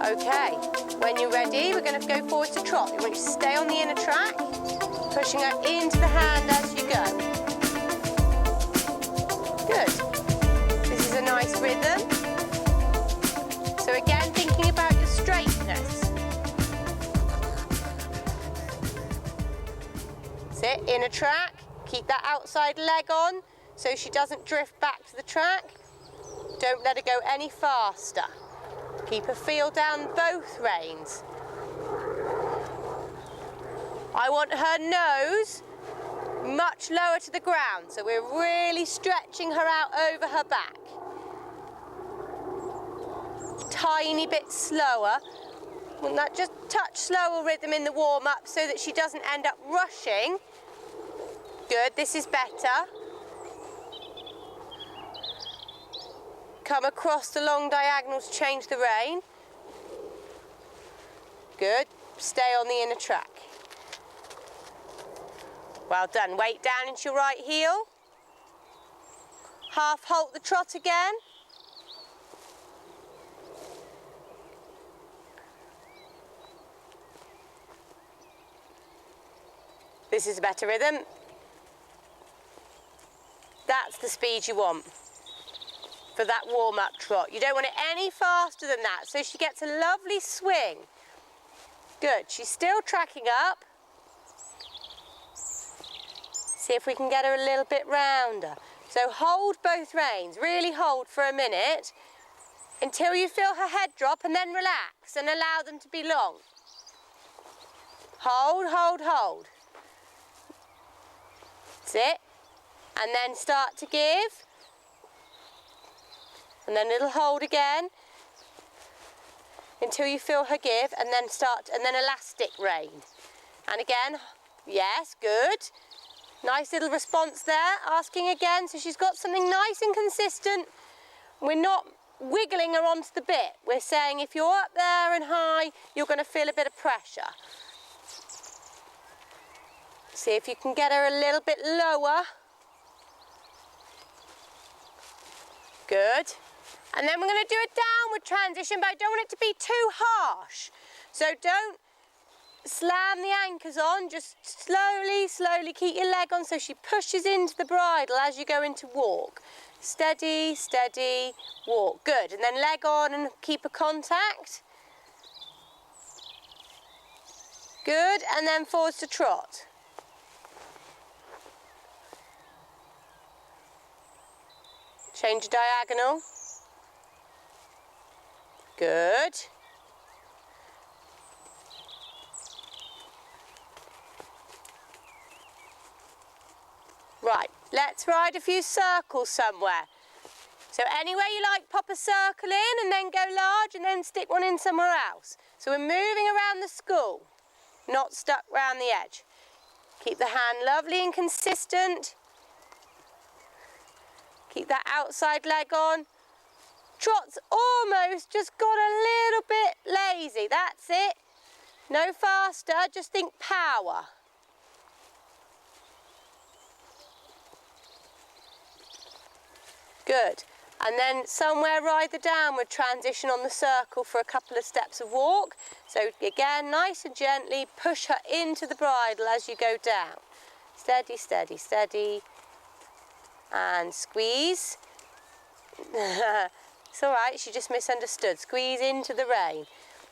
Okay, when you're ready, we're going to go forward to trot. You want you to stay on the inner track, pushing her into the hand as you go. Good. This is a nice rhythm. So again, thinking about your straightness. Sit, inner track. Keep that outside leg on so she doesn't drift back to the track. Don't let her go any faster. Keep her feel down both reins. I want her nose much lower to the ground, so we're really stretching her out over her back. Tiny bit slower. Want that just touch slower rhythm in the warm-up so that she doesn't end up rushing. Good, this is better. Come across the long diagonals, change the rein. Good, stay on the inner track. Well done, weight down into your right heel. Half halt the trot again. This is a better rhythm. That's the speed you want for that warm-up trot. You don't want it any faster than that, so she gets a lovely swing. Good, she's still tracking up. See if we can get her a little bit rounder. So hold both reins, really hold for a minute until you feel her head drop, and then relax and allow them to be long. Hold, hold, hold. That's it. And then start to give. And then little hold again until you feel her give, and then start, and then elastic rein. And again, yes, good. Nice little response there, asking again, so she's got something nice and consistent. We're not wiggling her onto the bit. We're saying if you're up there and high, you're going to feel a bit of pressure. See if you can get her a little bit lower. Good. And then we're going to do a downward transition, but I don't want it to be too harsh. So don't slam the anchors on, just slowly, slowly keep your leg on so she pushes into the bridle as you go into walk. Steady, steady, walk. Good. And then leg on and keep a contact. Good. And then forwards to trot. Change diagonal. Good. Right, let's ride a few circles somewhere. So anywhere you like, pop a circle in and then go large and then stick one in somewhere else. So we're moving around the school, not stuck round the edge. Keep the hand lovely and consistent. Keep that outside leg on. Trot's almost just got a little bit lazy, that's it. No faster, just think power. Good. And then somewhere ride the downward transition on the circle for a couple of steps of walk. So again, nice and gently push her into the bridle as you go down. Steady, steady, steady. And squeeze. It's all right, she just misunderstood. Squeeze into the rein.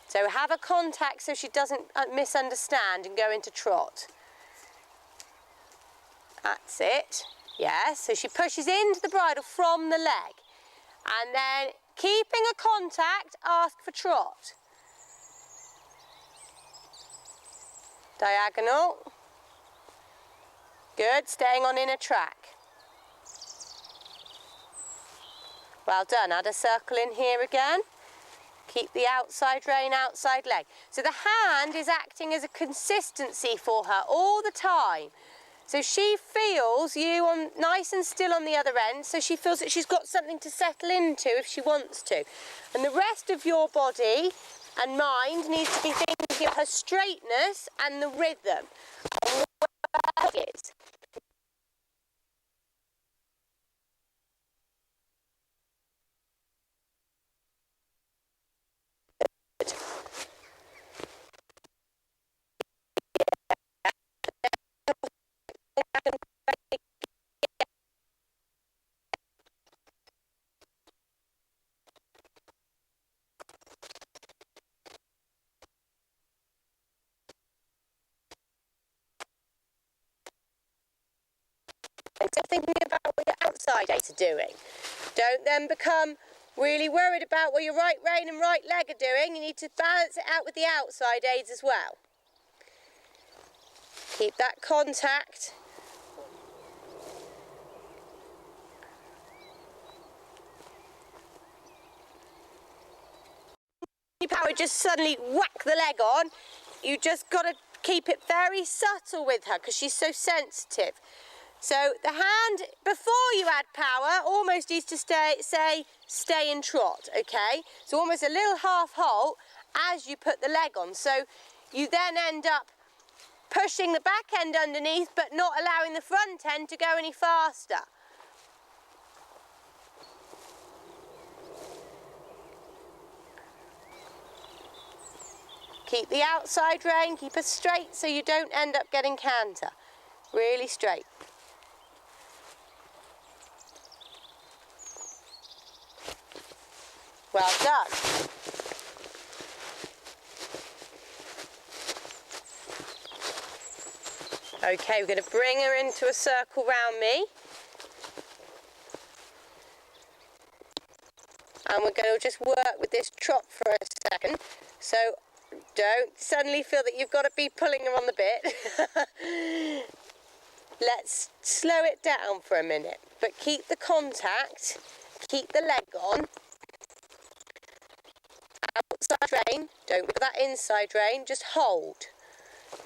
So have a contact so she doesn't misunderstand and go into trot. That's it. Yes, so she pushes into the bridle from the leg. And then, keeping a contact, ask for trot. Diagonal. Good, staying on inner track. Well done, add a circle in here again. Keep the outside rein, outside leg. So the hand is acting as a consistency for her all the time. So she feels you on nice and still on the other end, so she feels that she's got something to settle into if she wants to. And the rest of your body and mind needs to be thinking of her straightness and the rhythm. And where it is. thinking about what your outside aids are doing. Don't then become really worried about what your right rein and right leg are doing. You need to balance it out with the outside aids as well. Keep that contact. Your power just suddenly whack the leg on. You just got to keep it very subtle with her because she's so sensitive. So the hand, before you add power, almost needs to stay in trot, okay? So almost a little half halt as you put the leg on. So you then end up pushing the back end underneath but not allowing the front end to go any faster. Keep the outside rein, keep it straight so you don't end up getting canter. Really straight. Well done. Okay, we're going to bring her into a circle round me. And we're going to just work with this trot for a second. So don't suddenly feel that you've got to be pulling her on the bit. Let's slow it down for a minute. But keep the contact, keep the leg on. Outside rein, don't go that inside rein, just hold.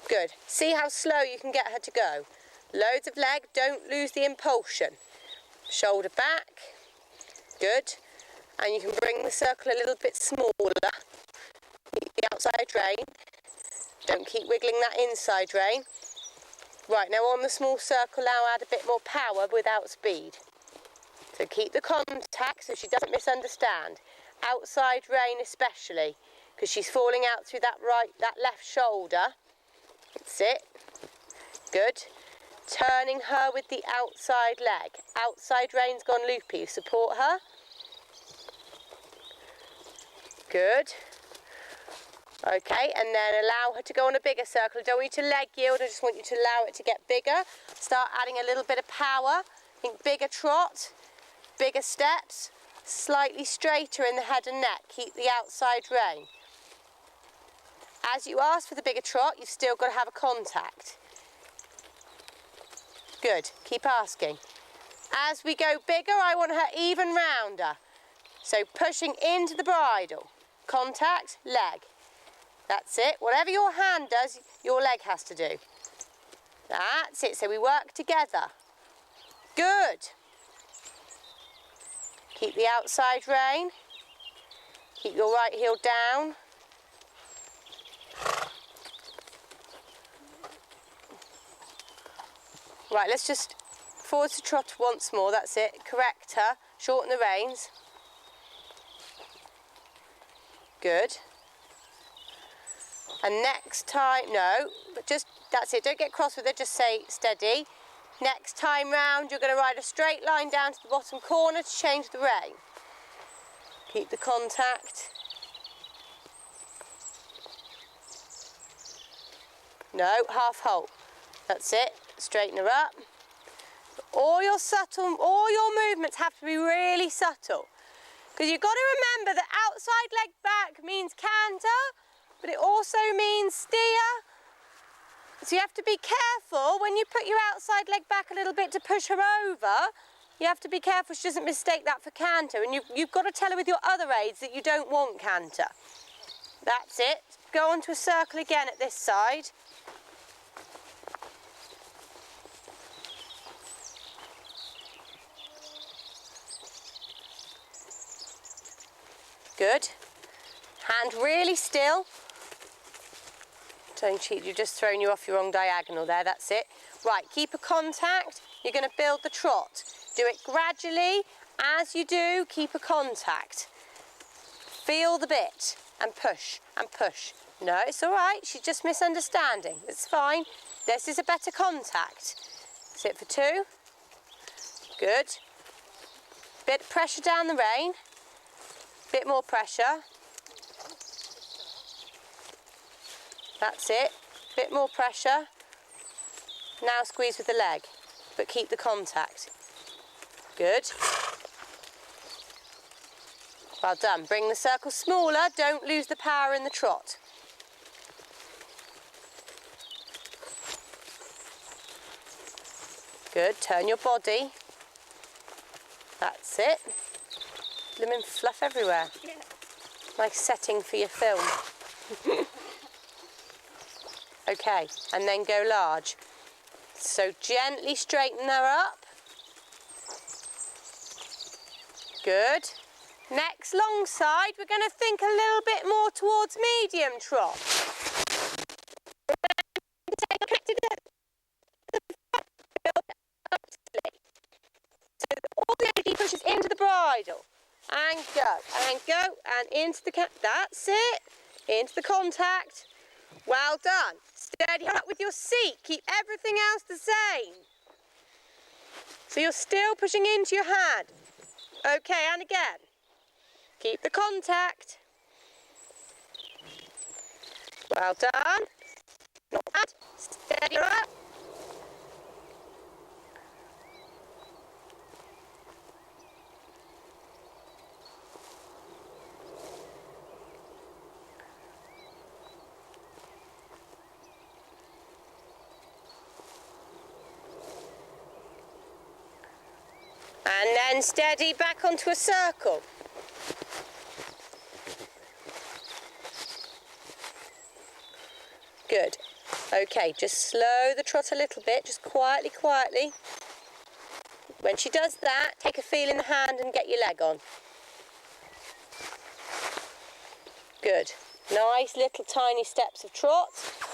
Good. See how slow you can get her to go. Loads of leg, don't lose the impulsion. Shoulder back. Good. And you can bring the circle a little bit smaller. Keep the outside rein. Don't keep wiggling that inside rein. Right, now on the small circle now add a bit more power without speed. So keep the contact so she doesn't misunderstand. Outside rein especially, because she's falling out through that left shoulder. That's it. Good. Turning her with the outside leg. Outside rein's gone loopy. Support her. Good. Okay, and then allow her to go on a bigger circle. I don't want you to leg yield, I just want you to allow it to get bigger. Start adding a little bit of power. Think bigger trot, bigger steps, slightly straighter in the head and neck. Keep the outside rein. As you ask for the bigger trot, you've still got to have a contact. Good, keep asking. As we go bigger, I want her even rounder. So pushing into the bridle. Contact, leg. That's it. Whatever your hand does, your leg has to do. That's it. So we work together. Good. Keep the outside rein. Keep your right heel down. Right, let's just forward to trot once more. That's it. Correct her. Shorten the reins. Good. And next time, no, but just, that's it, don't get cross with it, just say steady. Next time round, you're going to ride a straight line down to the bottom corner to change the rein. Keep the contact. No, half halt. That's it, straighten her up. All your movements have to be really subtle. Because you've got to remember that outside leg back means canter, but it also means steer. So you have to be careful when you put your outside leg back a little bit to push her over. You have to be careful she doesn't mistake that for canter. And you've got to tell her with your other aids that you don't want canter. That's it. Go onto a circle again at this side. Good. Hand really still. Don't cheat, you've just thrown you off your wrong diagonal there, that's it. Right, keep a contact. You're going to build the trot. Do it gradually. As you do, keep a contact. Feel the bit and push and push. No, it's all right. She's just misunderstanding. It's fine. This is a better contact. Sit for two. Good. Bit of pressure down the rein. Bit more pressure. That's it. Bit more pressure. Now squeeze with the leg, but keep the contact. Good. Well done. Bring the circle smaller. Don't lose the power in the trot. Good. Turn your body. That's it. Blooming fluff everywhere. Yeah. Nice setting for your film. Okay, and then go large. So gently straighten her up. Good. Next long side, we're going to think a little bit more towards medium trot. So all the energy pushes into the bridle. And go, and into the that's it. Into the contact. Well done. Steady up with your seat. Keep everything else the same. So you're still pushing into your hand. Okay, and again. Keep the contact. Well done. Not bad. Steady up. And then steady back onto a circle. Good. Okay, just slow the trot a little bit, just quietly, quietly. When she does that, take a feel in the hand and get your leg on. Good. Nice little tiny steps of trot.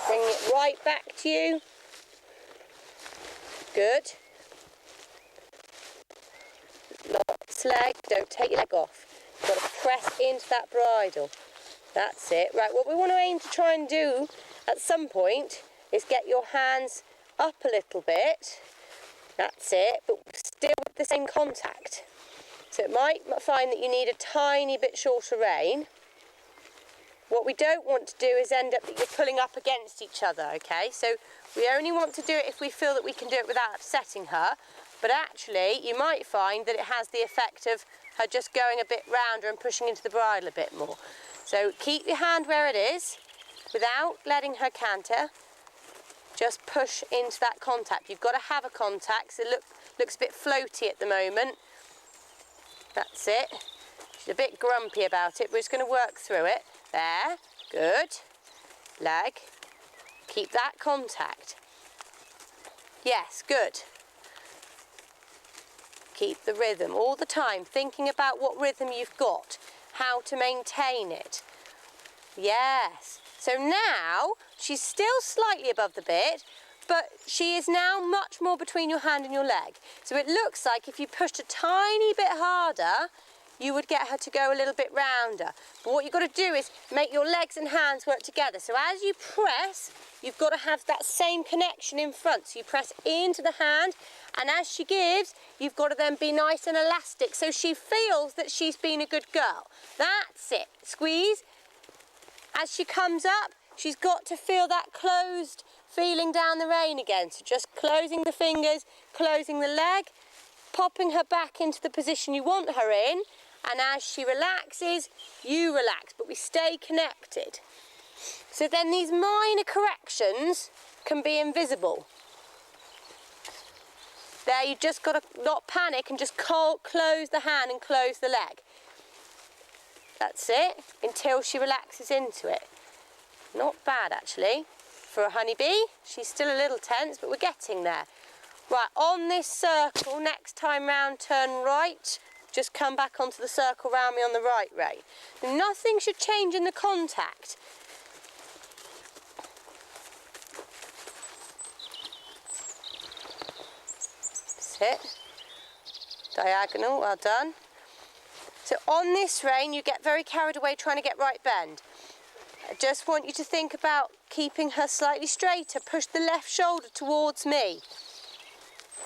Bring it right back to you. Good. Lock leg, don't take your leg off. You've got to press into that bridle. That's it. Right, what we want to aim to try and do at some point is get your hands up a little bit. That's it, but still with the same contact. So it might find that you need a tiny bit shorter rein. What we don't want to do is end up that you're pulling up against each other, okay? So we only want to do it if we feel that we can do it without upsetting her. But actually, you might find that it has the effect of her just going a bit rounder and pushing into the bridle a bit more. So keep your hand where it is without letting her canter. Just push into that contact. You've got to have a contact, so it looks a bit floaty at the moment. That's it. She's a bit grumpy about it. We're just going to work through it. There. Good. Leg. Keep that contact. Yes, good. Keep the rhythm all the time, thinking about what rhythm you've got, how to maintain it. Yes. So now she's still slightly above the bit, but she is now much more between your hand and your leg. So it looks like if you pushed a tiny bit harder, you would get her to go a little bit rounder. But what you've got to do is make your legs and hands work together. So as you press, you've got to have that same connection in front. So you press into the hand, and as she gives, you've got to then be nice and elastic so she feels that she's been a good girl. That's it. Squeeze. As she comes up, she's got to feel that closed feeling down the rein again. So just closing the fingers, closing the leg, popping her back into the position you want her in, and as she relaxes, you relax, but we stay connected. So then these minor corrections can be invisible. There, you've just got to not panic and just close the hand and close the leg. That's it, until she relaxes into it. Not bad, actually. For a honeybee, she's still a little tense, but we're getting there. Right, on this circle, next time round, turn right. Just come back onto the circle round me on the right rein. Nothing should change in the contact. Sit. Diagonal, well done. So on this rein, you get very carried away trying to get right bend. I just want you to think about keeping her slightly straighter. Push the left shoulder towards me.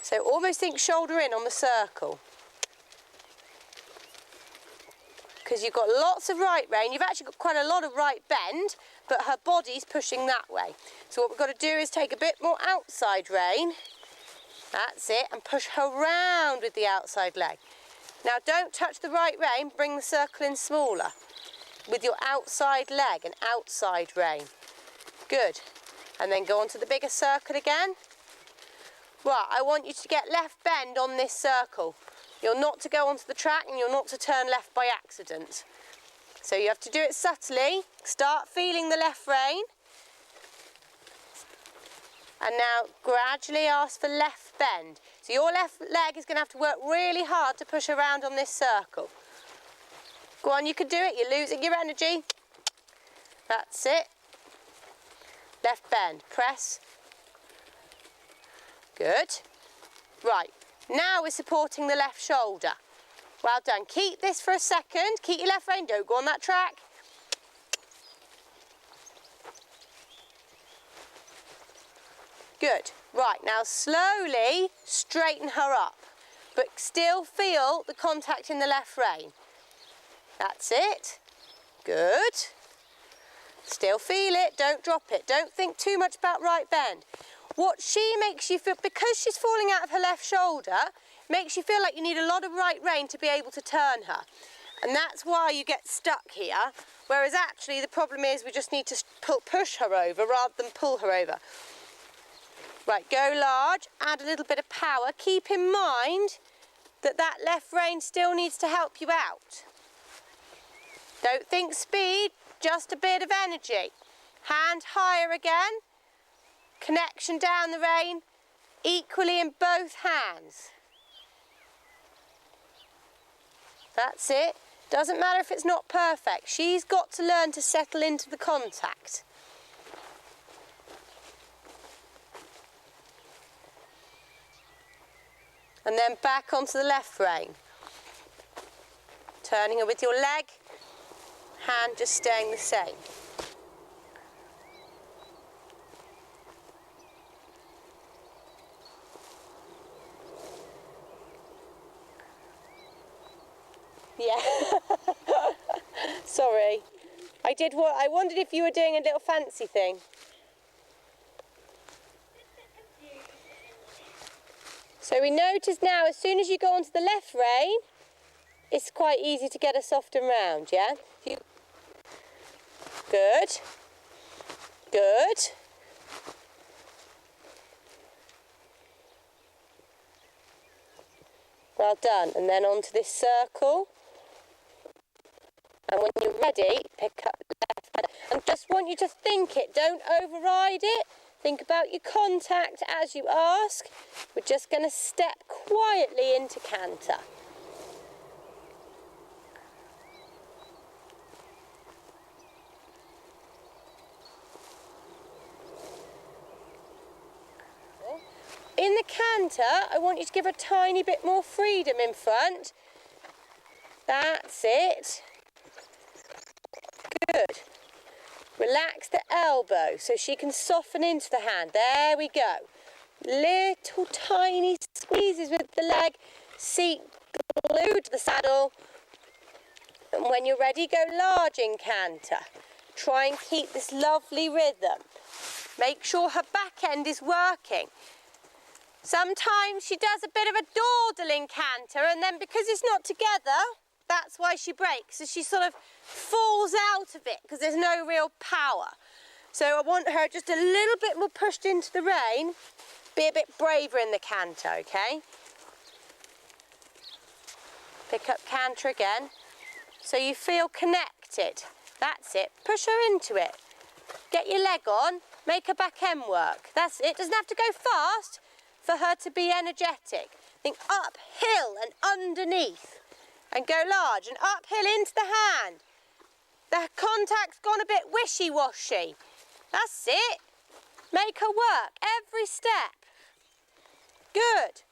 So almost think shoulder in on the circle. Because you've got lots of right rein. You've actually got quite a lot of right bend, but her body's pushing that way. So what we've got to do is take a bit more outside rein That's it, and push her round with the outside leg. Now don't touch the right rein, bring the circle in smaller. With your outside leg, an outside rein. Good. And then go on to the bigger circle again. Right, I want you to get left bend on this circle. You're not to go onto the track and you're not to turn left by accident. So you have to do it subtly. Start feeling the left rein. And now gradually ask for left bend. So your left leg is going to have to work really hard to push around on this circle. Go on, you can do it. You're losing your energy. That's it. Left bend. Press. Good. Right. Now we're supporting the left shoulder. Well done. Keep this for a second. Keep your left rein. Don't go on that track. Good. Right, now slowly straighten her up, but still feel the contact in the left rein. That's it. Good. Still feel it. Don't drop it. Don't think too much about right bend. What she makes you feel, because she's falling out of her left shoulder, makes you feel like you need a lot of right rein to be able to turn her. And that's why you get stuck here, whereas actually the problem is we just need to push her over rather than pull her over. Right, go large, add a little bit of power. Keep in mind that that left rein still needs to help you out. Don't think speed, just a bit of energy. Hand higher again. Connection down the rein, equally in both hands. That's it. Doesn't matter if it's not perfect. She's got to learn to settle into the contact. And then back onto the left rein. Turning her with your leg, hand just staying the same. Yeah. Sorry. I wondered if you were doing a little fancy thing. So we notice now, as soon as you go onto the left rein, it's quite easy to get her soft and round, yeah? Good. Good. Well done. And then onto this circle. And when you're ready, pick up the left hand. And just want you to think it, don't override it. Think about your contact as you ask. We're just going to step quietly into canter. In the canter, I want you to give a tiny bit more freedom in front. That's it. Good. Relax the elbow so she can soften into the hand. There we go. Little tiny squeezes with the leg. Seat glued to the saddle. And when you're ready, go large in canter. Try and keep this lovely rhythm. Make sure her back end is working. Sometimes she does a bit of a dawdling canter, and then because it's not together, that's why she breaks. So she sort of falls out of it because there's no real power. So I want her just a little bit more pushed into the rein. Be a bit braver in the canter, okay? Pick up canter again. So you feel connected. That's it. Push her into it. Get your leg on. Make her back end work. That's it. Doesn't have to go fast for her to be energetic. Think uphill and underneath. And go large and uphill into the hand. The contact's gone a bit wishy-washy. That's it. Make her work every step. Good.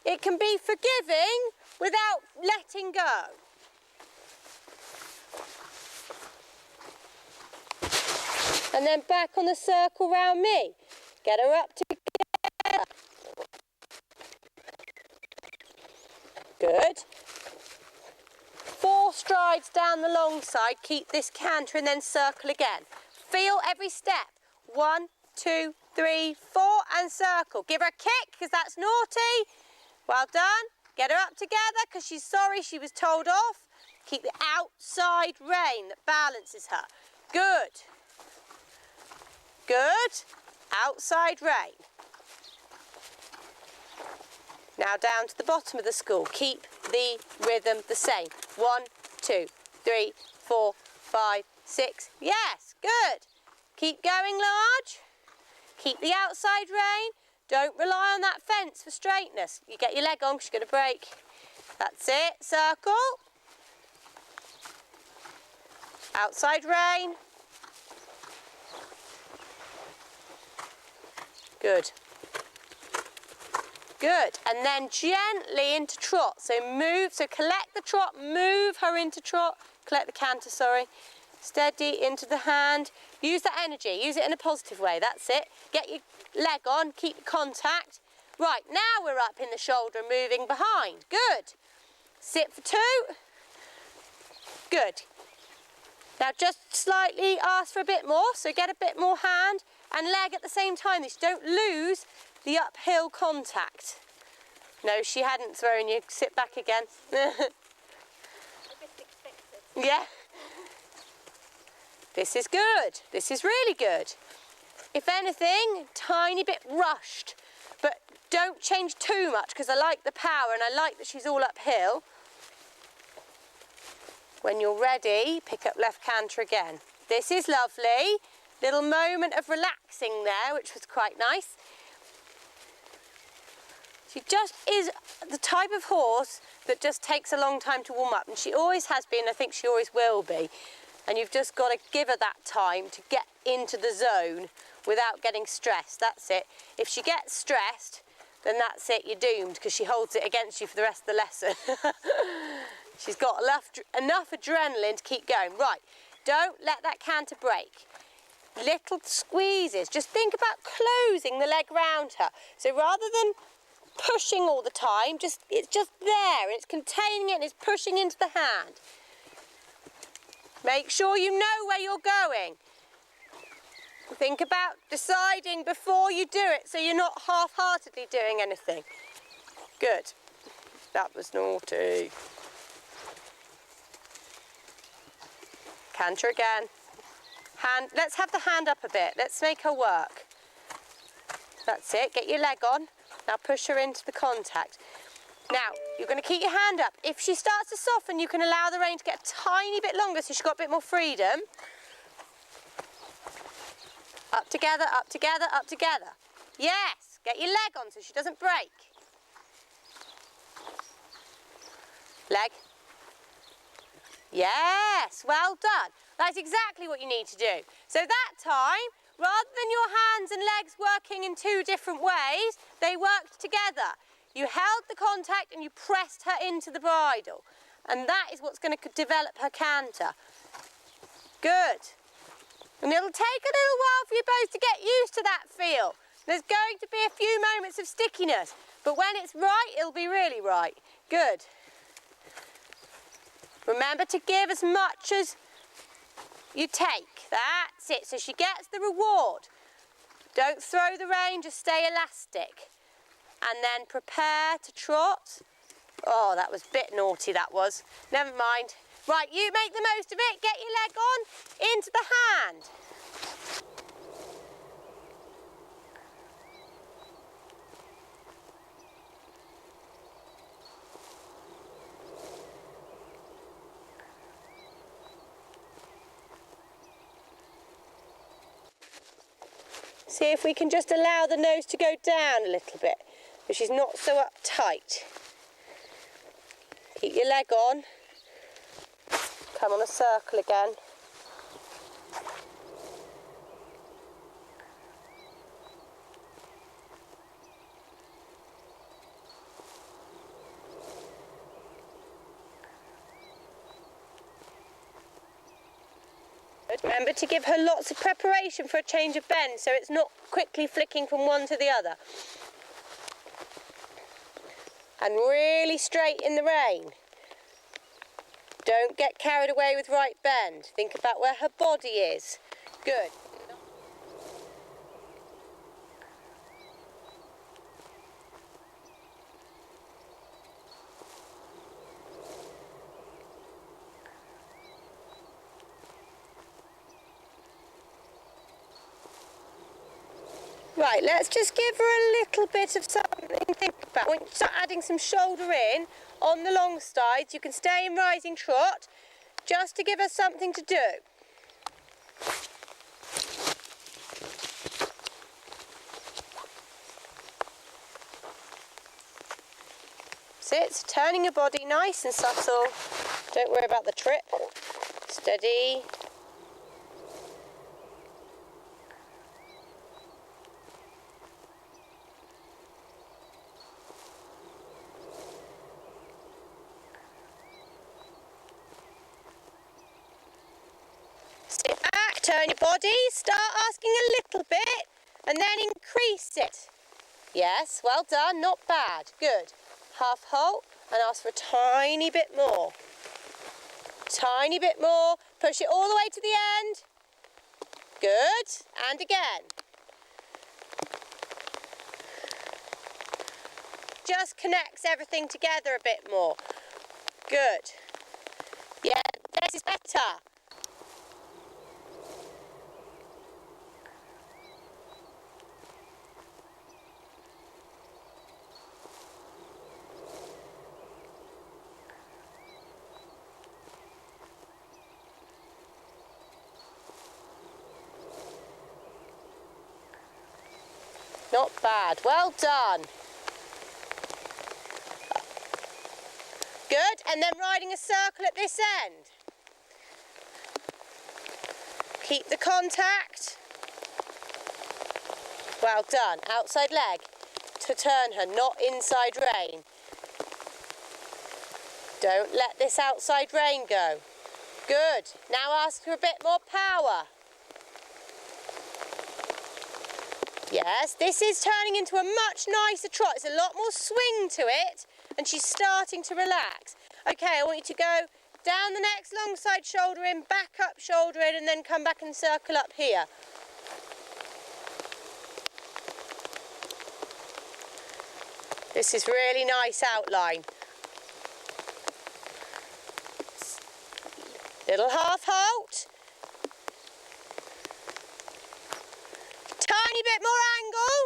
It can be forgiving without letting go. And then back on the circle round me. Get her up together. Good. 4 strides down the long side, keep this canter and then circle again. Feel every step. 1, 2, 3, 4, and circle. Give her a kick because that's naughty. Well done. Get her up together because she's sorry she was told off. Keep the outside rein that balances her. Good. Good. Outside rein. Now down to the bottom of the school. Keep the rhythm the same. 1, 2, 3, 4, 5, 6. Yes, good. Keep going large. Keep the outside rein. Don't rely on that fence for straightness. You get your leg on because you're going to break. That's it. Circle. Outside rein. Good. Good. And then gently into trot. So move, so collect the trot, move her into trot. Collect the canter, sorry. Steady into the hand. Use that energy, use it in a positive way. That's it. Get your leg on, keep contact. Right, now we're up in the shoulder and moving behind. Good. Sit for 2. Good. Now just slightly ask for a bit more, so get a bit more hand and leg at the same time. So don't lose the uphill contact. No, she hadn't thrown you. Sit back again. Yeah. This is good. This is really good. If anything, tiny bit rushed, but don't change too much because I like the power and I like that she's all uphill. When you're ready, pick up left canter again. This is lovely. Little moment of relaxing there, which was quite nice. She just is the type of horse that just takes a long time to warm up, and she always has been, I think she always will be. And you've just got to give her that time to get into the zone without getting stressed. That's it. If she gets stressed, then that's it, you're doomed because she holds it against you for the rest of the lesson. She's got enough adrenaline to keep going. Right, don't let that canter break. Little squeezes. Just think about closing the leg round her. So rather than pushing all the time, it's just there and it's containing it and it's pushing into the hand. Make sure you know where you're going. Think about deciding before you do it so you're not half-heartedly doing anything. Good. That was naughty. Canter again. Hand. Let's have the hand up a bit. Let's make her work. That's it. Get your leg on. Now push her into the contact. Now, you're going to keep your hand up. If she starts to soften, you can allow the rein to get a tiny bit longer so she's got a bit more freedom. Up together, up together, up together. Yes, get your leg on so she doesn't break. Leg. Yes, well done. That's exactly what you need to do. So that time, rather than your hands and legs working in 2 different ways, they worked together. You held the contact and you pressed her into the bridle. And that is what's going to develop her canter. Good. And it'll take a little while for you both to get used to that feel. There's going to be a few moments of stickiness, but when it's right, it'll be really right. Good. Remember to give as much as you take. That's it. So she gets the reward. Don't throw the rein, just stay elastic. And then prepare to trot. Oh, that was a bit naughty, that was. Never mind. Right, you make the most of it. Get your leg on, into the hand. See if we can just allow the nose to go down a little bit, so she's not so uptight. Keep your leg on. Come on a circle again. Remember to give her lots of preparation for a change of bend so it's not quickly flicking from one to the other. And really straighten the rein. Don't get carried away with right bend. Think about where her body is. Good. Right, let's just give her a little bit of something to think about. I want you to start adding some shoulder in on the long sides. You can stay in rising trot just to give her something to do. Sit, so turning your body nice and subtle. Don't worry about the trip. Steady. Sit back, turn your body, start asking a little bit and then increase it. Yes, well done, not bad, good. Half halt and ask for a tiny bit more. Tiny bit more, push it all the way to the end. Good, and again. Just connects everything together a bit more. Good. Yeah, this is better. Not bad, well done. Good, and then riding a circle at this end. Keep the contact. Well done, outside leg to turn her, not inside rein. Don't let this outside rein go. Good, now ask for a bit more power. Yes, this is turning into a much nicer trot. It's a lot more swing to it and she's starting to relax. Okay, I want you to go down the next long side shoulder in, back up shoulder in and then come back and circle up here. This is really nice outline. Little half halt. Tiny bit more angle.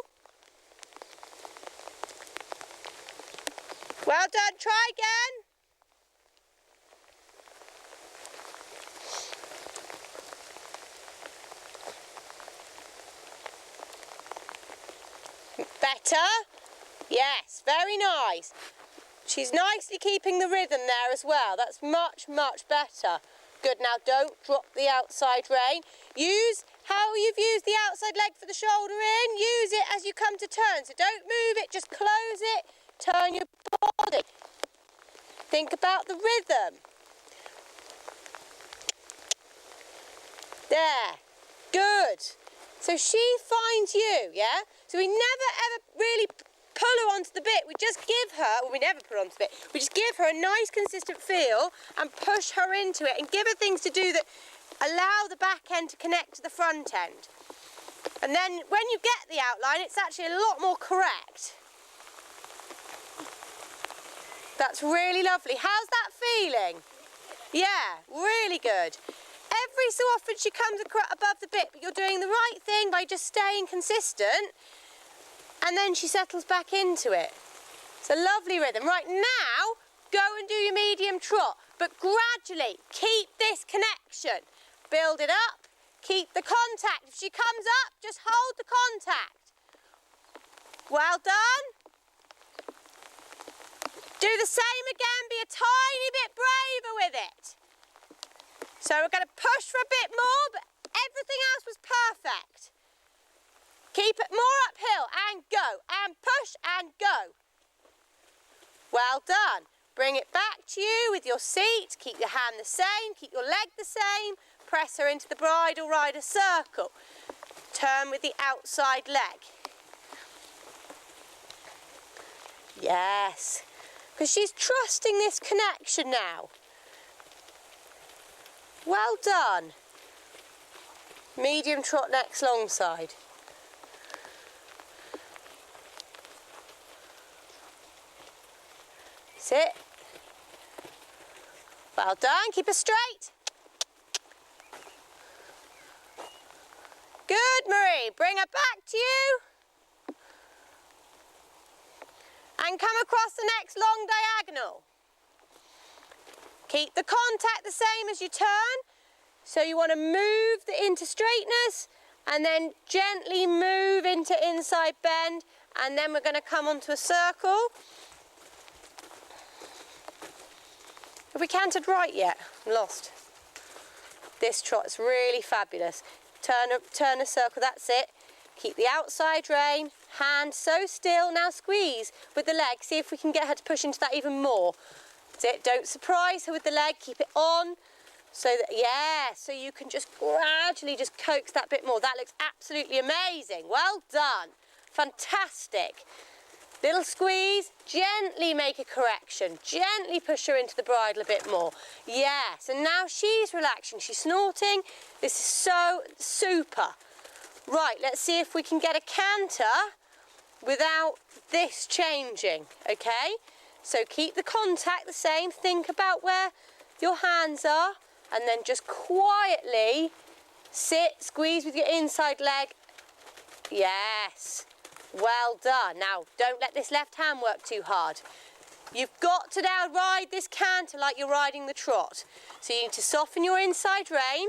Well done, try again. Better? Yes, very nice. She's nicely keeping the rhythm there as well. That's much, much better. Good, now don't drop the outside rein. Use how you've used the outside leg for the shoulder in. Use it as you come to turn. So don't move it, just close it, turn your body. Think about the rhythm. There, good. So she finds you, yeah? So we never ever really pull her onto the bit. We just give her, well, we never put her onto the bit, we just give her a nice consistent feel and push her into it and give her things to do that allow the back end to connect to the front end. And then when you get the outline, it's actually a lot more correct. That's really lovely. How's that feeling? Yeah, really good. Every so often she comes above the bit, but you're doing the right thing by just staying consistent, and then she settles back into it. It's a lovely rhythm. Right, now, go and do your medium trot, but gradually keep this connection. Build it up, keep the contact. If she comes up, just hold the contact. Well done. Do the same again, be a tiny bit braver with it. So we're going to push for a bit more, but everything else was perfect. Keep it more uphill and go, and push and go. Well done. Bring it back to you with your seat. Keep your hand the same, keep your leg the same. Press her into the bridle rider circle. Turn with the outside leg. Yes, because she's trusting this connection now. Well done. Medium trot next long side. Sit. Well done, keep her straight. Good, Marie, bring her back to you. And come across the next long diagonal. Keep the contact the same as you turn. So you want to move into straightness and then gently move into inside bend, and then we're going to come onto a circle. Have we cantered right yet? I'm lost. This trot's really fabulous. Turn a circle, that's it. Keep the outside rein, hand so still, now squeeze with the leg. See if we can get her to push into that even more. That's it, don't surprise her with the leg, keep it on. So that, yeah, so you can just gradually just coax that bit more. That looks absolutely amazing. Well done. Fantastic. Little squeeze, gently make a correction. Gently push her into the bridle a bit more. Yes, and now she's relaxing, she's snorting. This is so super. Right, let's see if we can get a canter without this changing, okay? So keep the contact the same. Think about where your hands are. And then just quietly sit, squeeze with your inside leg. Yes, well done. Now, don't let this left hand work too hard. You've got to now ride this canter like you're riding the trot. So you need to soften your inside rein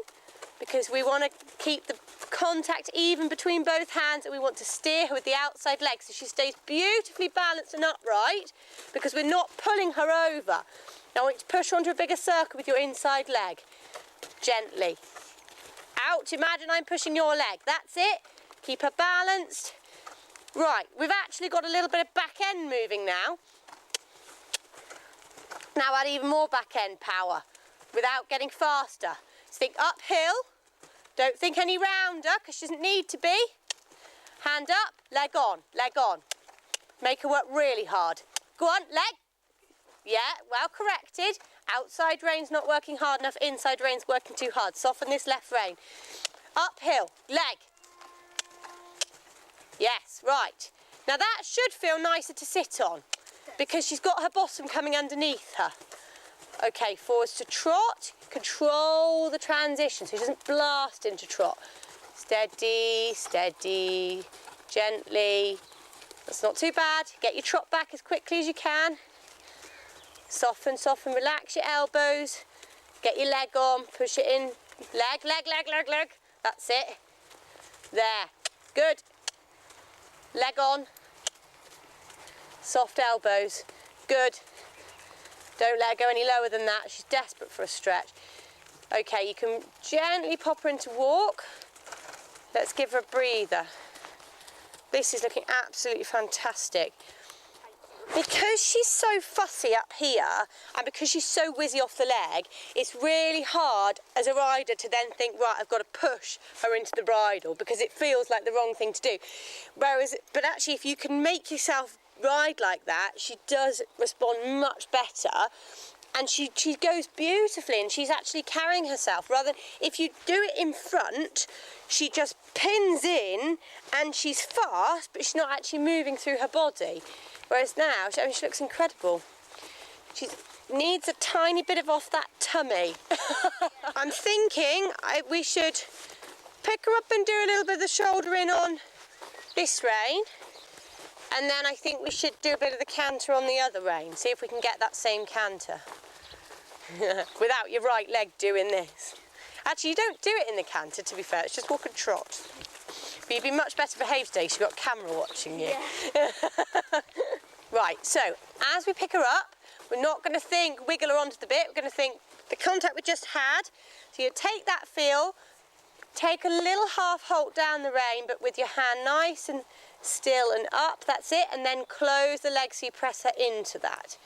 because we want to keep the contact even between both hands, and we want to steer her with the outside leg so she stays beautifully balanced and upright because we're not pulling her over. Now I want you to push her onto a bigger circle with your inside leg. Gently. Out, imagine I'm pushing your leg. That's it. Keep her balanced. Right, we've actually got a little bit of back end moving now. Now add even more back end power without getting faster. So think uphill. Don't think any rounder because she doesn't need to be. Hand up, leg on, leg on. Make her work really hard. Go on, leg. Yeah, well corrected. Outside rein's not working hard enough, inside rein's working too hard. Soften this left rein. Uphill, leg. Yes, right. Now that should feel nicer to sit on because she's got her bottom coming underneath her. Okay, forwards to trot. Control the transition so she doesn't blast into trot. Steady, steady, gently. That's not too bad. Get your trot back as quickly as you can. Soften, soften, relax your elbows. Get your leg on, push it in. Leg, leg, leg, leg, leg. That's it. There. Good. Leg on. Soft elbows. Good. Don't let her go any lower than that. She's desperate for a stretch. Okay, you can gently pop her into walk. Let's give her a breather. This is looking absolutely fantastic. Because she's so fussy up here and because she's so whizzy off the leg, it's really hard as a rider to then think, right, I've got to push her into the bridle because it feels like the wrong thing to do. But actually, if you can make yourself ride like that, she does respond much better and she goes beautifully and she's actually carrying herself. Rather than if you do it in front, she just pins in and she's fast, but she's not actually moving through her body. Whereas now, she looks incredible. She needs a tiny bit of off that tummy. I'm thinking we should pick her up and do a little bit of the shoulder in on this rein. And then I think we should do a bit of the canter on the other rein. See if we can get that same canter. Without your right leg doing this. Actually, you don't do it in the canter, to be fair. It's just walk and trot. But you'd be much better behaved today. She's got a camera watching you. Yeah. Right, so as we pick her up, we're not going to think wiggle her onto the bit. We're going to think the contact we just had. So you take that feel, take a little half halt down the rein, but with your hand nice and still and up. That's it. And then close the leg so you press her into that.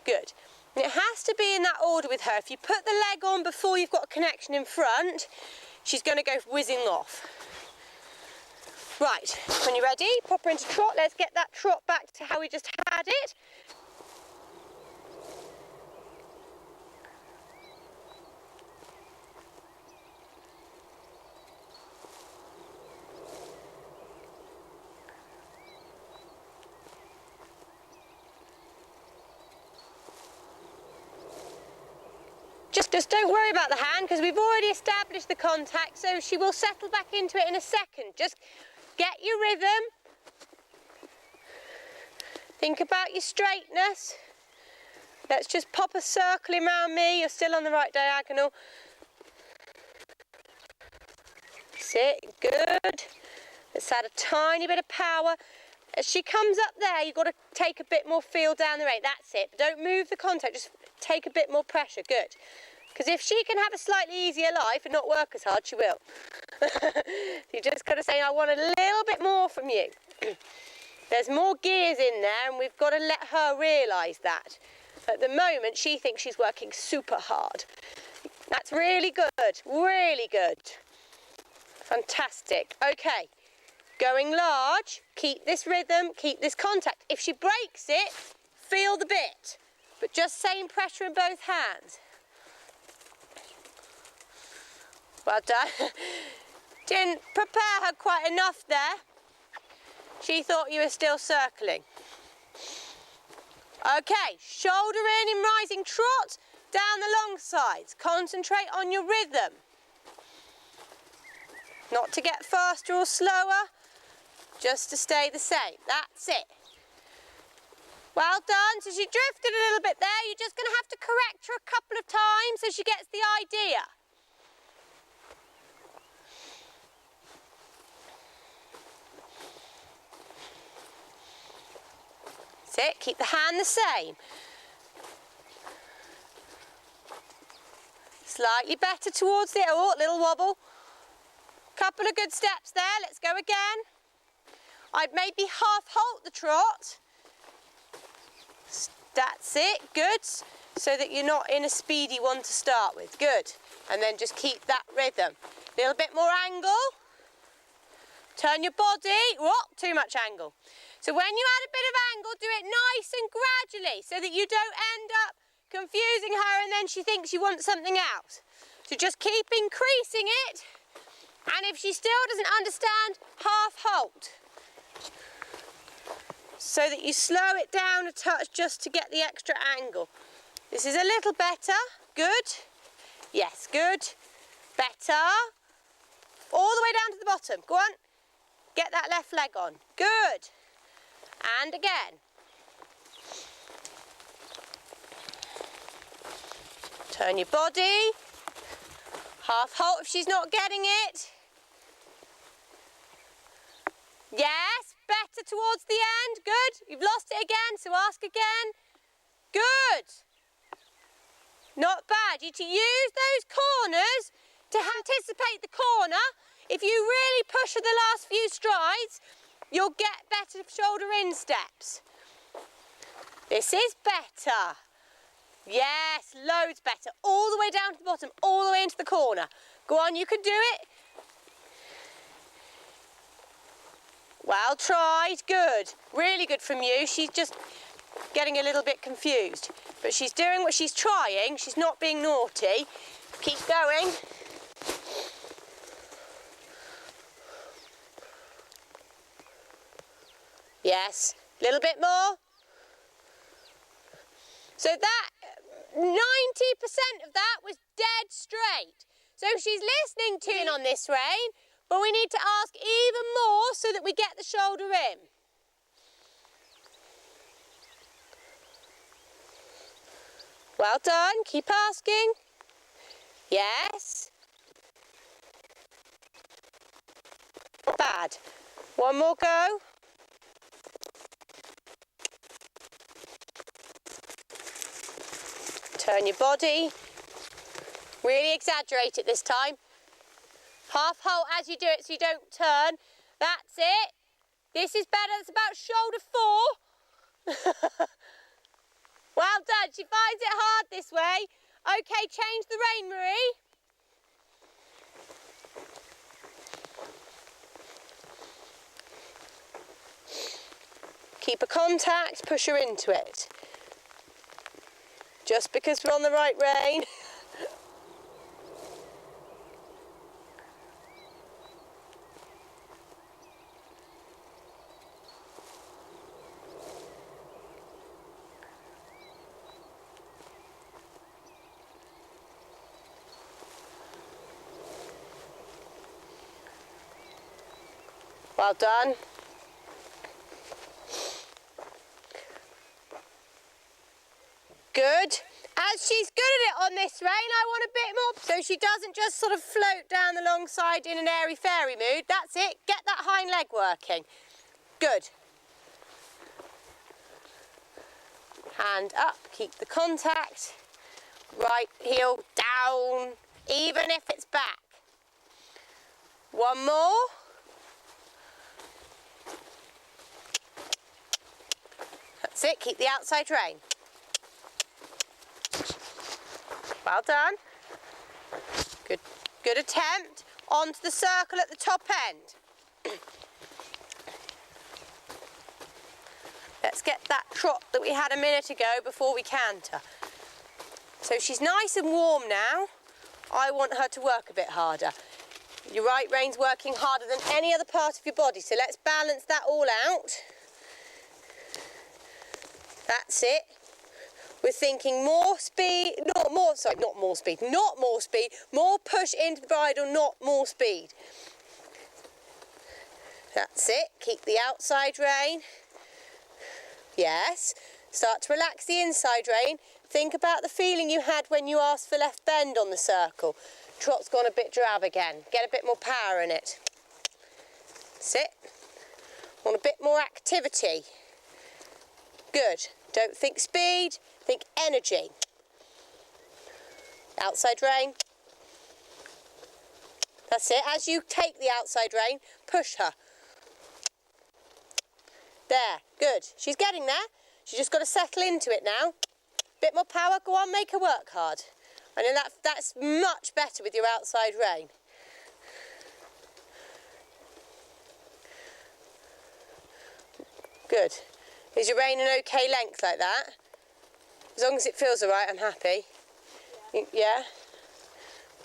Good. And it has to be in that order with her. If you put the leg on before you've got a connection in front, she's going to go whizzing off. Right, when you're ready, pop her into trot. Let's get that trot back to how we just had it. Just don't worry about the hand because we've already established the contact, so she will settle back into it in a second. Just get your rhythm. Think about your straightness. Let's just pop a circle around me. You're still on the right diagonal. Sit, good. Let's add a tiny bit of power. As she comes up there, you've got to take a bit more feel down the rein. That's it. Don't move the contact, just take a bit more pressure. Good. Because if she can have a slightly easier life and not work as hard, she will. You just got to say, I want a little bit more from you. There's more gears in there, and we've got to let her realise that. At the moment, she thinks she's working super hard. That's really good, really good. Fantastic. Okay, going large, keep this rhythm, keep this contact. If she breaks it, feel the bit, but just same pressure in both hands. Well done. Didn't prepare her quite enough there. She thought you were still circling. Okay, shoulder in rising trot, down the long sides. Concentrate on your rhythm. Not to get faster or slower, just to stay the same. That's it. Well done. So she drifted a little bit there. You're just going to have to correct her a couple of times so she gets the idea. That's it. Keep the hand the same. Slightly better towards the, oh, little wobble. Couple of good steps there. Let's go again. I'd maybe half halt the trot. That's it. Good. So that you're not in a speedy one to start with. Good. And then just keep that rhythm. A little bit more angle. Turn your body. Whoa, too much angle. So when you add a bit of angle, do it nice and gradually so that you don't end up confusing her and then she thinks you want something else. So just keep increasing it. And if she still doesn't understand, half halt. So that you slow it down a touch just to get the extra angle. This is a little better. Good. Yes, good. Better. All the way down to the bottom. Go on. Get that left leg on. Good. And again. Turn your body. Half halt if she's not getting it. Yes, better towards the end. Good. You've lost it again, so ask again. Good. Not bad. You need to use those corners to anticipate the corner. If you really push her the last few strides, you'll get better shoulder in steps. This is better. Yes, loads better. All the way down to the bottom, all the way into the corner. Go on, you can do it. Well tried, good. Really good from you. She's just getting a little bit confused. But she's doing what she's trying. She's not being naughty. Keep going. Yes, a little bit more. So that, 90% of that was dead straight. So she's listening to it on this rein, but we need to ask even more so that we get the shoulder in. Well done, keep asking. Yes. Not bad. One more go. Turn your body. Really exaggerate it this time. Half halt as you do it so you don't turn. That's it. This is better. It's about shoulder 4. Well done. She finds it hard this way. Okay, change the rein, Marie. Keep a contact, push her into it. Just because we're on the right rein. Well done. Good. As she's good at it on this rein, I want a bit more, so she doesn't just sort of float down the long side in an airy-fairy mood. That's it. Get that hind leg working. Good. Hand up, keep the contact. Right heel down, even if it's back. One more. That's it, keep the outside rein. Well done. Good, good attempt. Onto the circle at the top end. Let's get that trot that we had a minute ago before we canter. So she's nice and warm now. I want her to work a bit harder. Your right rein's working harder than any other part of your body, so let's balance that all out. That's it. We're thinking more speed, not more speed, more push into the bridle, not more speed. That's it, keep the outside rein. Yes, start to relax the inside rein. Think about the feeling you had when you asked for left bend on the circle. Trot's gone a bit drab again. Get a bit more power in it. Sit. Want a bit more activity. Good. Don't think speed, think energy. Outside rein. That's it. As you take the outside rein, push her. There. Good. She's getting there. She's just got to settle into it now. Bit more power. Go on, make her work hard. I know that's much better with your outside rein. Good. Is your rein an okay length like that? As long as it feels all right, I'm happy. Yeah?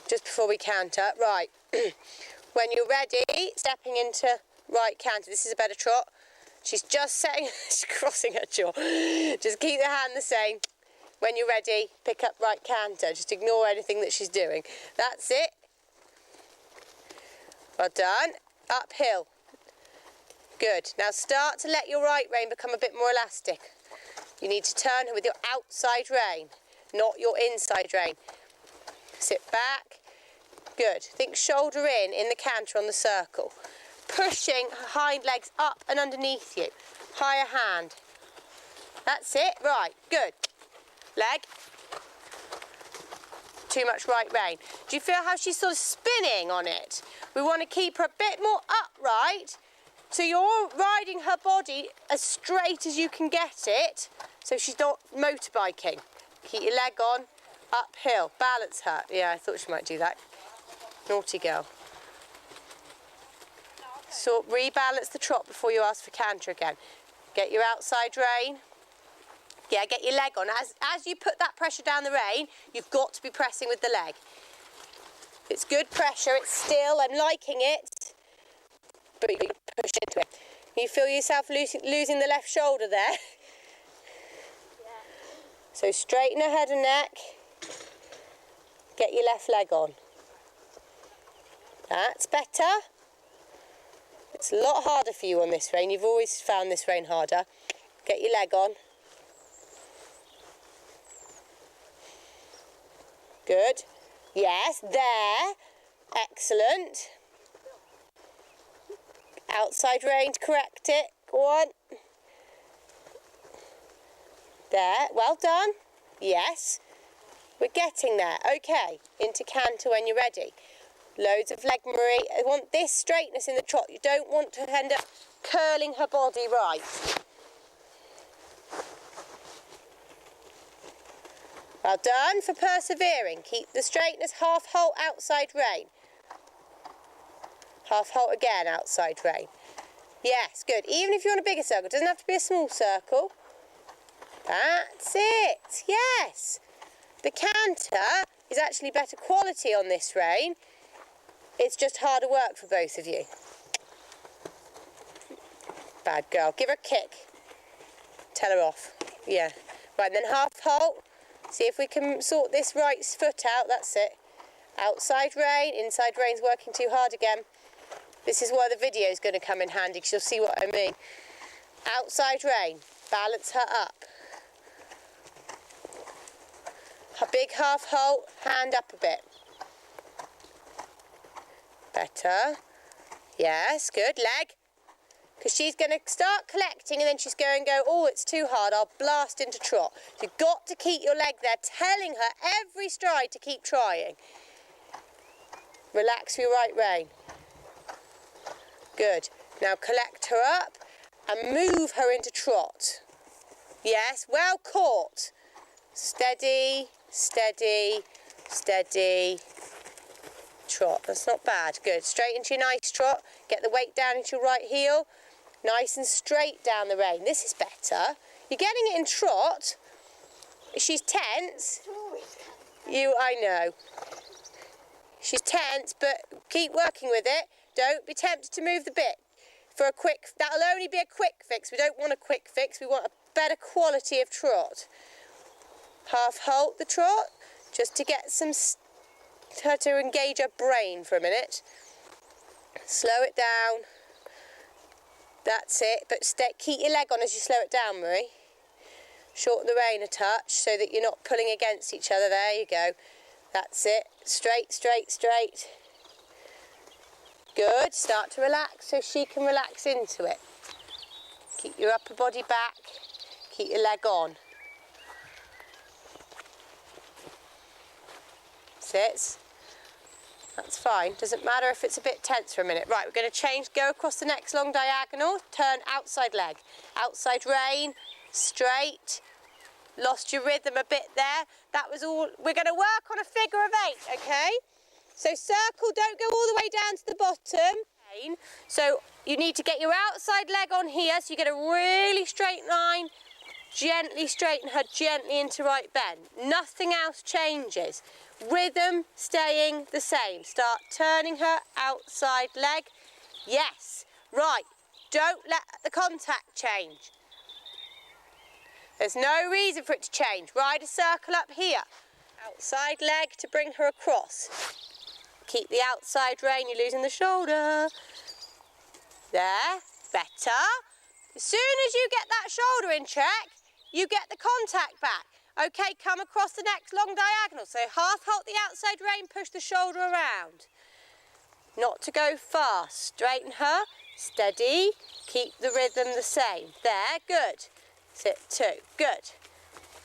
Just before we canter. Right. When you're ready, stepping into right canter. This is a better trot. She's just setting, she's crossing her jaw. Just keep the hand the same. When you're ready, pick up right canter. Just ignore anything that she's doing. That's it. Well done. Uphill. Good. Now start to let your right rein become a bit more elastic. You need to turn her with your outside rein, not your inside rein. Sit back. Good. Think shoulder in the canter on the circle. Pushing her hind legs up and underneath you. Higher hand. That's it. Right. Good. Leg. Too much right rein. Do you feel how she's sort of spinning on it? We want to keep her a bit more upright, so you're riding her body as straight as you can get it, so she's not motorbiking. Keep your leg on, uphill, balance her. Yeah, I thought she might do that. Naughty girl. So rebalance the trot before you ask for canter again. Get your outside rein. Yeah, get your leg on. As you put that pressure down the rein, you've got to be pressing with the leg. It's good pressure, it's still, I'm liking it, but you push into it. You feel yourself losing the left shoulder there? Yeah. So straighten her head and neck. Get your left leg on. That's better. It's a lot harder for you on this rein. You've always found this rein harder. Get your leg on. Good. Yes, there. Excellent. Outside rein to correct it. Go on. There. Well done. Yes. We're getting there. Okay. Into canter when you're ready. Loads of leg, Marie. I want this straightness in the trot. You don't want to end up curling her body right. Well done for persevering. Keep the straightness, half halt, outside rein. Half halt again, outside rein. Yes, good. Even if you want a bigger circle, it doesn't have to be a small circle. That's it, yes. The canter is actually better quality on this rein. It's just harder work for both of you. Bad girl. Give her a kick. Tell her off. Yeah. Right, then half halt. See if we can sort this right foot out. That's it. Outside rein. Inside rein's working too hard again. This is why the video is going to come in handy, because you'll see what I mean. Outside rein. Balance her up. A big half halt, hand up a bit. Better. Yes, good. Leg. Because she's going to start collecting and then she's going to go, oh, it's too hard, I'll blast into trot. So you've got to keep your leg there, telling her every stride to keep trying. Relax your right rein. Good. Now collect her up and move her into trot. Yes, well caught. Steady, steady, steady. Trot. That's not bad. Good. Straight into your nice trot. Get the weight down into your right heel. Nice and straight down the rein. This is better. You're getting it in trot. She's tense. I know. She's tense, but keep working with it. Don't be tempted to move the bit for a quick. That'll only be a quick fix. We don't want a quick fix. We want a better quality of trot. Half halt the trot, just to get her to engage her brain for a minute. Slow it down. That's it, but keep your leg on as you slow it down, Marie. Shorten the rein a touch so that you're not pulling against each other. There you go. That's it. Straight, straight, straight. Good. Start to relax so she can relax into it. Keep your upper body back. Keep your leg on. Sits. That's fine. Doesn't matter if it's a bit tense for a minute. Right, we're going to change. Go across the next long diagonal. Turn outside leg. Outside rein. Straight. Lost your rhythm a bit there. That was all. We're going to work on a figure of 8, okay? So circle, don't go all the way down to the bottom. So you need to get your outside leg on here so you get a really straight line. Gently straighten her gently into right bend. Nothing else changes. Rhythm staying the same. Start turning her outside leg. Yes. Right. Don't let the contact change. There's no reason for it to change. Ride a circle up here. Outside leg to bring her across. Keep the outside rein. You're losing the shoulder. There. Better. As soon as you get that shoulder in check, you get the contact back. Okay, come across the next long diagonal. So half halt the outside rein, push the shoulder around. Not to go fast. Straighten her, steady, keep the rhythm the same. There, good. Sit 2, good.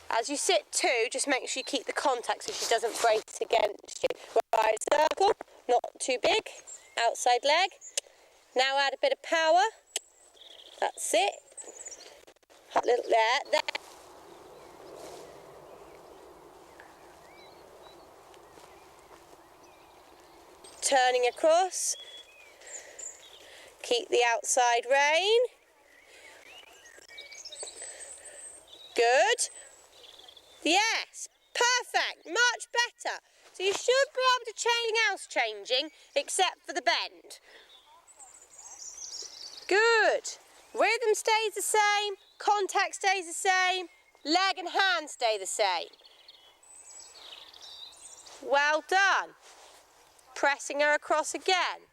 As you sit 2, just make sure you keep the contact so she doesn't brace against you. Right circle, not too big. Outside leg. Now add a bit of power. That's it. A little there. Turning across. Keep the outside rein. Good. Yes, perfect, much better. So you should be able to change else changing except for the bend. Good. Rhythm stays the same, contact stays the same, leg and hand stay the same. Well done. Pressing her across again,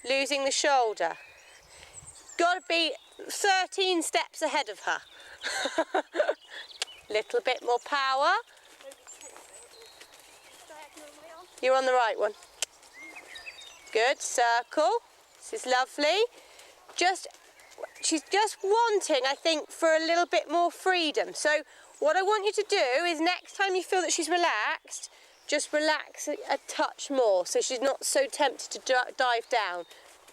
losing the shoulder. Got to be 13 steps ahead of her. Little bit more power. You're on the right one. Good, circle. This is lovely. She's just wanting, I think, for a little bit more freedom. So what I want you to do is next time you feel that she's relaxed, just relax a touch more so she's not so tempted to dive down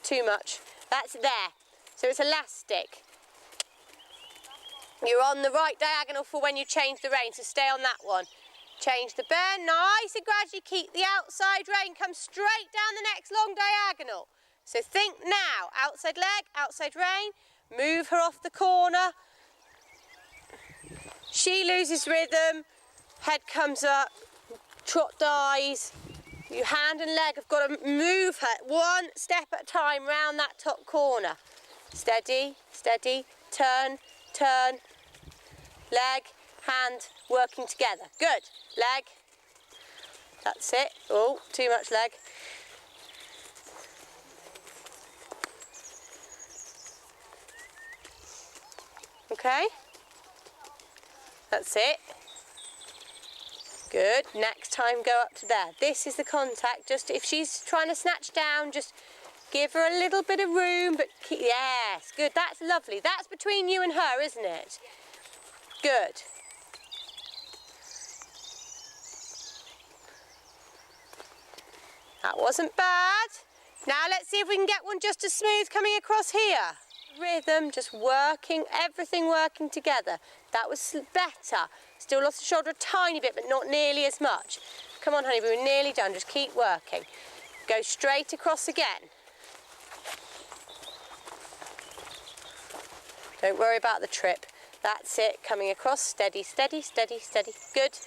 too much. That's there. So it's elastic. You're on the right diagonal for when you change the rein, so stay on that one. Change the bend, nice and gradually keep the outside rein, come straight down the next long diagonal. So think now, outside leg, outside rein, move her off the corner. She loses rhythm, head comes up, trot dies. Your hand and leg have got to move her one step at a time round that top corner. Steady, steady, turn, turn, leg, hand, working together. Good, leg, that's it. Oh, too much leg. Okay, that's it. Good. Next time, go up to there. This is the contact. Just if she's trying to snatch down, just give her a little bit of room, but keep, yes, good. That's lovely. That's between you and her, isn't it? Good. That wasn't bad. Now let's see if we can get one just as smooth coming across here. Rhythm, just working, everything working together. That was better. Still lost the shoulder a tiny bit, but not nearly as much. Come on, honey, we're nearly done. Just keep working. Go straight across again. Don't worry about the trip. That's it, coming across, steady, steady, steady, steady. Good.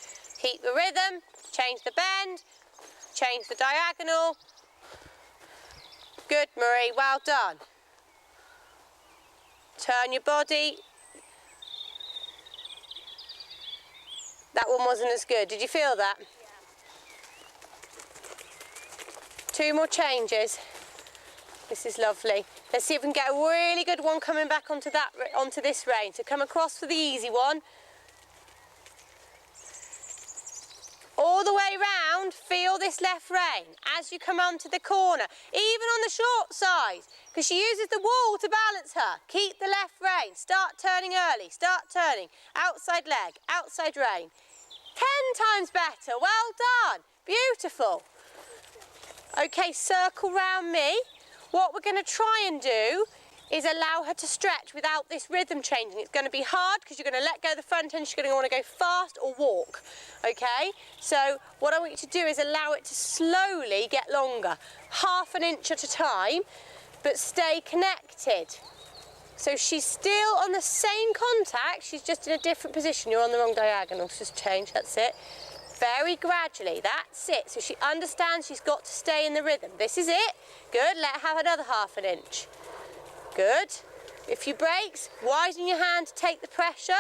Keep the rhythm, change the bend, change the diagonal. Good, Marie, well done. Turn your body. That one wasn't as good. Did you feel that? Yeah. 2 more changes. This is lovely. Let's see if we can get a really good one coming back onto this rein. So come across for the easy one. All the way round, feel this left rein as you come onto the corner, even on the short side, because she uses the wall to balance her. Keep the left rein, start turning early, start turning, outside leg, outside rein. 10 times better, well done, beautiful. Okay, circle round me. What we're going to try and do is allow her to stretch without this rhythm changing. It's going to be hard because you're going to let go of the front end. She's going to want to go fast or walk, okay? So what I want you to do is allow it to slowly get longer, 1/2 inch at a time, but stay connected. So she's still on the same contact, she's just in a different position. You're on the wrong diagonal, so just change, that's it. Very gradually, that's it. So she understands she's got to stay in the rhythm. This is it. Good, let her have another 1/2 inch. Good. If you breaks, widen your hand to take the pressure.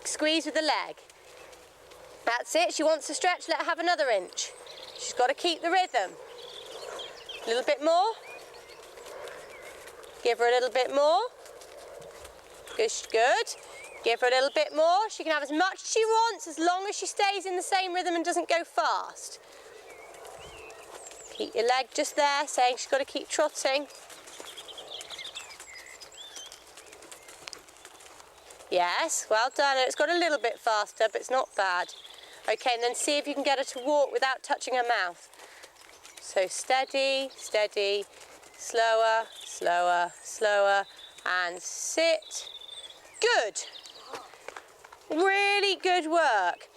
Squeeze with the leg. That's it. She wants to stretch, let her have another inch. She's got to keep the rhythm. A little bit more. Give her a little bit more. Good. Give her a little bit more. She can have as much as she wants as long as she stays in the same rhythm and doesn't go fast. Keep your leg just there, saying she's got to keep trotting. Yes, well done. It's got a little bit faster, but it's not bad. Okay, and then see if you can get her to walk without touching her mouth. So steady, steady, slower, slower, slower, and sit. Good. Really good work.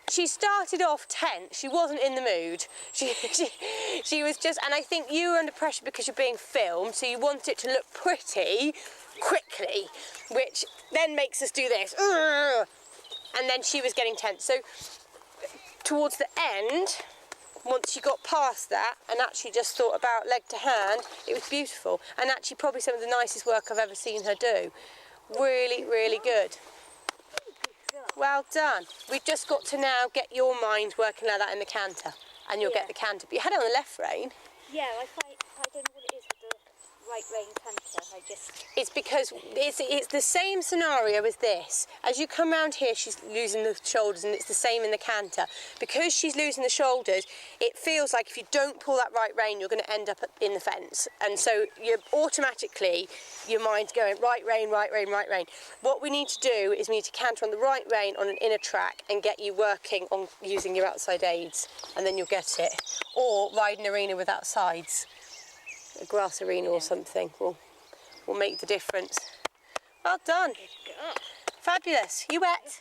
She started off tense. She wasn't in the mood. She was just, and I think you were under pressure because you're being filmed, so you want it to look pretty quickly, which then makes us do this. And then she was getting tense. So towards the end, once you got past that and actually just thought about leg to hand, it was beautiful. And actually probably some of the nicest work I've ever seen her do. Really, really good. Well done. We've just got to now get your mind working like that in the canter, and you'll get the canter. But you had it on the left rein. Yeah, I don't know what it is with the right rein canter. It's because it's the same scenario as this. As you come round here, she's losing the shoulders, and it's the same in the canter. Because she's losing the shoulders, it feels like if you don't pull that right rein, you're going to end up in the fence. And so you're automatically, your mind's going right rein, right rein, right rein. What we need to do is we need to canter on the right rein on an inner track and get you working on using your outside aids, and then you'll get it. Or ride an arena without sides. A grass arena or something will make the difference. Well done. Fabulous. You wet?